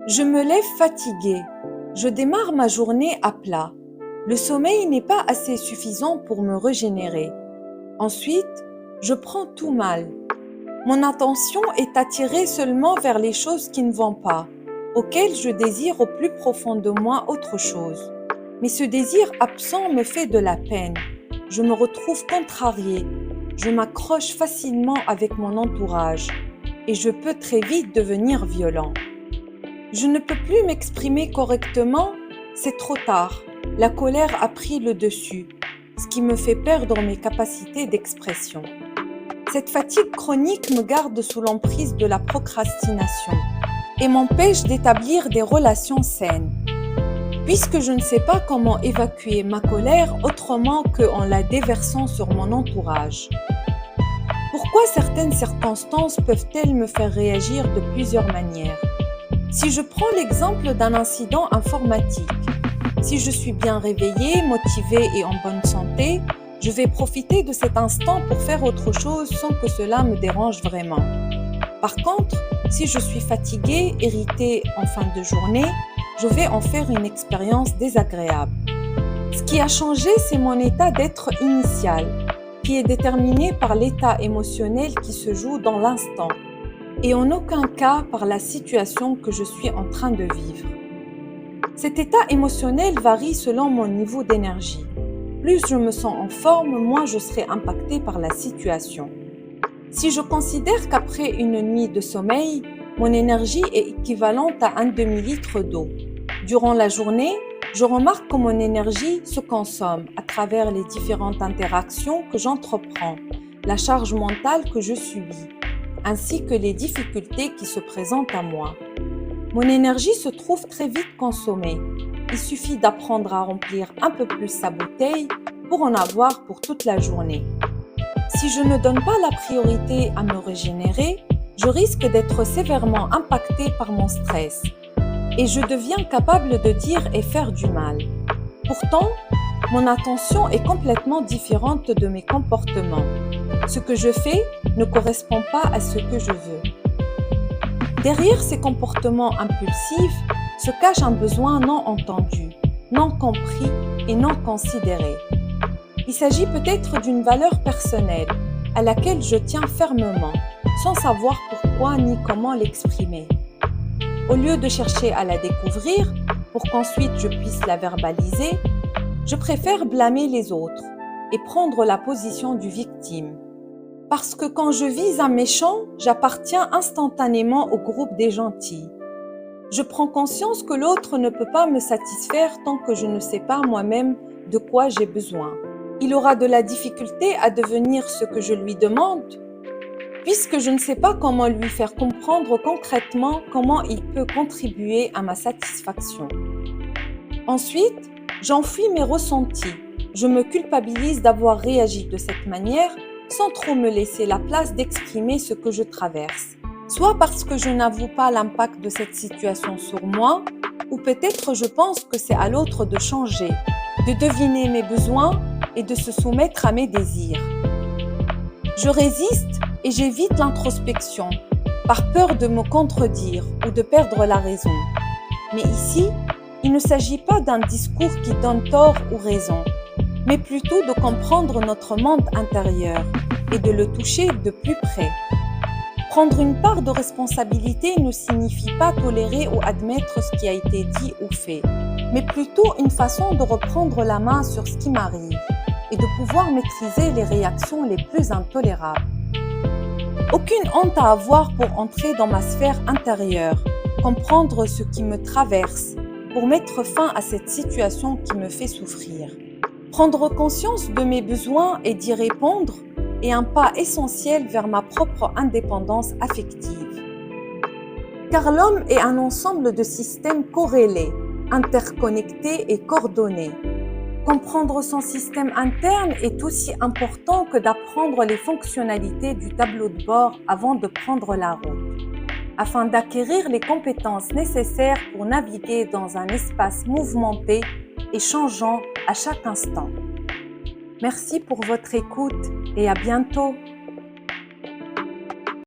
Je me lève fatiguée. Je démarre ma journée à plat. Le sommeil n'est pas assez suffisant pour me régénérer. Ensuite, je prends tout mal. Mon attention est attirée seulement vers les choses qui ne vont pas, auxquelles je désire au plus profond de moi autre chose. Mais ce désir absent me fait de la peine. Je me retrouve contrariée. Je m'accroche facilement avec mon entourage et je peux très vite devenir violent. Je ne peux plus m'exprimer correctement, c'est trop tard. La colère a pris le dessus, ce qui me fait perdre mes capacités d'expression. Cette fatigue chronique me garde sous l'emprise de la procrastination et m'empêche d'établir des relations saines. Puisque je ne sais pas comment évacuer ma colère autrement qu'en la déversant sur mon entourage. Pourquoi certaines circonstances peuvent-elles me faire réagir de plusieurs manières? Si je prends l'exemple d'un incident informatique, si je suis bien réveillée, motivée et en bonne santé, je vais profiter de cet instant pour faire autre chose sans que cela me dérange vraiment. Par contre, si je suis fatiguée, irritée en fin de journée, je vais en faire une expérience désagréable. Ce qui a changé, c'est mon état d'être initial, qui est déterminé par l'état émotionnel qui se joue dans l'instant, et en aucun cas par la situation que je suis en train de vivre. Cet état émotionnel varie selon mon niveau d'énergie. Plus je me sens en forme, moins je serai impactée par la situation. Si je considère qu'après une nuit de sommeil, mon énergie est équivalente à un demi-litre d'eau. Durant la journée, je remarque que mon énergie se consomme à travers les différentes interactions que j'entreprends, la charge mentale que je subis, ainsi que les difficultés qui se présentent à moi. Mon énergie se trouve très vite consommée. Il suffit d'apprendre à remplir un peu plus sa bouteille pour en avoir pour toute la journée. Si je ne donne pas la priorité à me régénérer, je risque d'être sévèrement impactée par mon stress et je deviens capable de dire et faire du mal. Pourtant, mon attention est complètement différente de mes comportements. Ce que je fais ne correspond pas à ce que je veux. Derrière ces comportements impulsifs se cache un besoin non entendu, non compris et non considéré. Il s'agit peut-être d'une valeur personnelle à laquelle je tiens fermement, sans savoir pourquoi ni comment l'exprimer. Au lieu de chercher à la découvrir pour qu'ensuite je puisse la verbaliser, je préfère blâmer les autres et prendre la position du victime. Parce que quand je vise un méchant, j'appartiens instantanément au groupe des gentils. Je prends conscience que l'autre ne peut pas me satisfaire tant que je ne sais pas moi-même de quoi j'ai besoin. Il aura de la difficulté à devenir ce que je lui demande, puisque je ne sais pas comment lui faire comprendre concrètement comment il peut contribuer à ma satisfaction. Ensuite, j'enfuis mes ressentis. Je me culpabilise d'avoir réagi de cette manière sans trop me laisser la place d'exprimer ce que je traverse. Soit parce que je n'avoue pas l'impact de cette situation sur moi, ou peut-être je pense que c'est à l'autre de changer, de deviner mes besoins et de se soumettre à mes désirs. Je résiste et j'évite l'introspection, par peur de me contredire ou de perdre la raison. Mais ici, il ne s'agit pas d'un discours qui donne tort ou raison, mais plutôt de comprendre notre monde intérieur et de le toucher de plus près. Prendre une part de responsabilité ne signifie pas tolérer ou admettre ce qui a été dit ou fait, mais plutôt une façon de reprendre la main sur ce qui m'arrive et de pouvoir maîtriser les réactions les plus intolérables. Aucune honte à avoir pour entrer dans ma sphère intérieure, comprendre ce qui me traverse, pour mettre fin à cette situation qui me fait souffrir. Prendre conscience de mes besoins et d'y répondre est un pas essentiel vers ma propre indépendance affective. Car l'homme est un ensemble de systèmes corrélés, interconnectés et coordonnés. Comprendre son système interne est aussi important que d'apprendre les fonctionnalités du tableau de bord avant de prendre la route, afin d'acquérir les compétences nécessaires pour naviguer dans un espace mouvementé et changeant à chaque instant. Merci pour votre écoute et à bientôt.